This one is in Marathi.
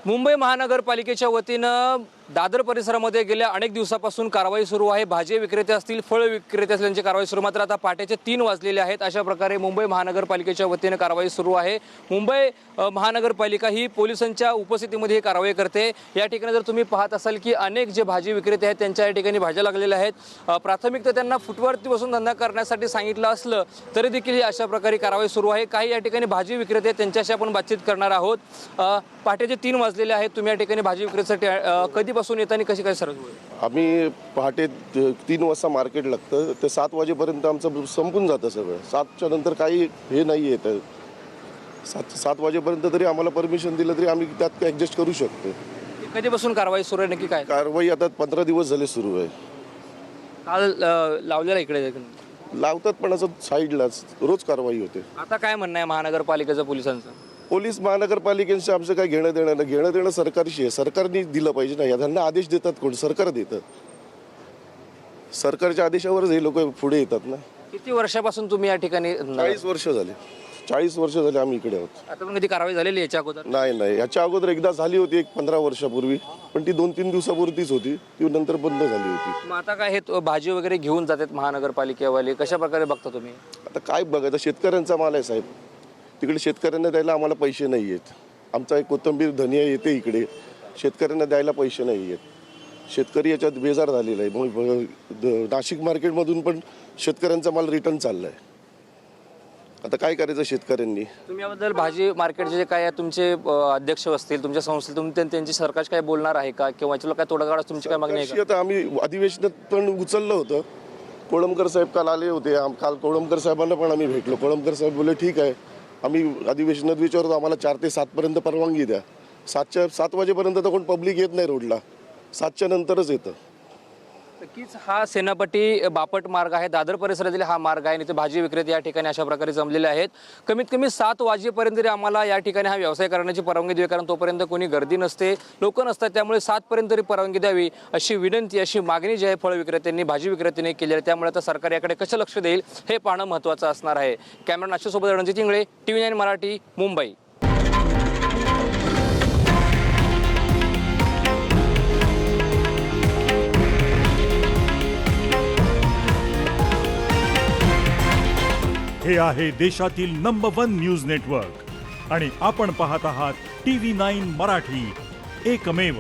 मुंबई महानगरपालिकेच्या वतीनं दादर परिसरामध्ये गेल्या अनेक दिवसापासून कारवाई सुरू आहे। भाजी विक्रेते असतील, फळ विक्रेते असतील यांची कारवाई सुरू, मात्र आता पहाटेचे 3 वाजलेले आहेत। अशा प्रकारे मुंबई महानगरपालिकेच्या वतीनं कारवाई सुरू आहे। मुंबई महानगरपालिका ही पोलिसांच्या उपस्थितीमध्ये ही कारवाई करते। या ठिकाणी जर तुम्ही पाहत असाल की अनेक जे भाजी विक्रेते आहेत त्यांच्या या ठिकाणी भाज्या लागलेल्या आहेत। प्राथमिक तर त्यांना फुटवरती बसून धंदा करण्यासाठी सांगितलं असलं तरी देखील अशा प्रकारे कारवाई सुरू आहे। काही या ठिकाणी भाजी विक्रेते त्यांच्याशी आपण बातचीत करणार आहोत। पहाटेचे 3 वाजलेले आहेत। तुम्ही या ठिकाणी भाजी विक्रीसाठी कधीपासून येता आणि कशी काय सर्व? आम्ही पहाटे 3 वाजता मार्केट लागतं, ते 7 वाजेपर्यंत आमचं संपून जातं सगळं। 7च्या नंतर काही हे नाही येतं। 7 वाजेपर्यंत तरी आम्हाला परमिशन दिलं तरी आम्ही त्यात ॲडजस्ट करू शकतो। कधीपासून कारवाई सुरू आहे, नक्की काय कारवाई आता 15 दिवस झाले सुरू आहे। काल लावलेला इकडे लावतात पण असं साईडलाच रोज कारवाई होते। आता काय म्हणणं आहे महानगरपालिकेचं, पोलिसांचं? पोलीस महानगरपालिकेचं आमचं काय घेणं देणं सरकारशी आहे। सरकारने दिलं पाहिजे ना, यांना आदेश देतात कोण? सरकार देतं। सरकारच्या आदेशावरच हे लोक पुढे येतात ना। किती वर्षापासून तुम्ही या ठिकाणी? 40 वर्ष झाले। 40 वर्ष झाले आम्ही इकडे आहोत। आता पण कधी कारवाई झालेली याच्या अगोदर? नाही, याच्या अगोदर एकदा झाली होती, 15 वर्षापूर्वी, पण ती 2-3 दिवसापुरतीच होती, ती नंतर बंद झाली होती। मग आता काय हे भाजी वगैरे घेऊन जातात महानगरपालिकेवाले, कशा प्रकारे बघता तुम्ही? आता काय बघायचं, शेतकऱ्यांचा माल आहे साहेब। तिकडे शेतकऱ्यांना द्यायला आम्हाला पैसे नाही आहेत। आमचा एक कोथिंबीर धनिया येते इकडे, शेतकऱ्यांना द्यायला पैसे नाही आहेत। शेतकरी याच्यात बेजार झालेला आहे। मग नाशिक मार्केटमधून पण शेतकऱ्यांचा माल रिटर्न चालला आहे। आता काय करायचं शेतकऱ्यांनी? तुम्ही याबद्दल भाजी मार्केटचे जे काय तुमचे अध्यक्ष असतील, तुमच्या संस्थेत तुम्ही त्यांची सरकार काय बोलणार आहे का, किंवा याच्याला काय तोडगा काढायची तुमची काय मागणी आहे का? आता आम्ही अधिवेशनात पण उचललं होतं। कोळंबकर साहेब काल आले होते। काल कोळंबकर साहेबांना पण आम्ही भेटलो। कोळंबकर साहेब बोलले ठीक आहे, आम्ही अधिवेशनात विचारतो, आम्हाला 4 ते 7 पर्यंत परवानगी द्या। 7 वाजेपर्यंत तर कोण पब्लिक येत नाही रोडला, 7च्या नंतरच येतं। नक्कीच हा सेनापती बापट मार्ग आहे, दादर परिसरातील हा मार्ग आहे आणि ते भाजी विक्रेते या ठिकाणी अशा प्रकारे जमलेले आहेत। कमीत कमी 7 वाजेपर्यंत तरी आम्हाला या ठिकाणी हा व्यवसाय करण्याची परवानगी द्यावी, कारण तोपर्यंत कोणी गर्दी नसते, लोक नसतात, त्यामुळे 7 पर्यंत तरी परवानगी द्यावी अशी विनंती, अशी मागणी जी आहे फळ विक्रेत्यांनी, भाजी विक्रेत्यांनी केली आहे। त्यामुळे आता सरकार याकडे कसं लक्ष देईल हे पाहणं महत्त्वाचं असणार आहे। कॅमेरा नाशिकसोबत रणजित इंगळे, TV9 मराठी, मुंबई। हे आहे देशातील नंबर 1 न्यूज नेटवर्क आणि आपण पाहत आहात TV9 मराठी, एकमेव।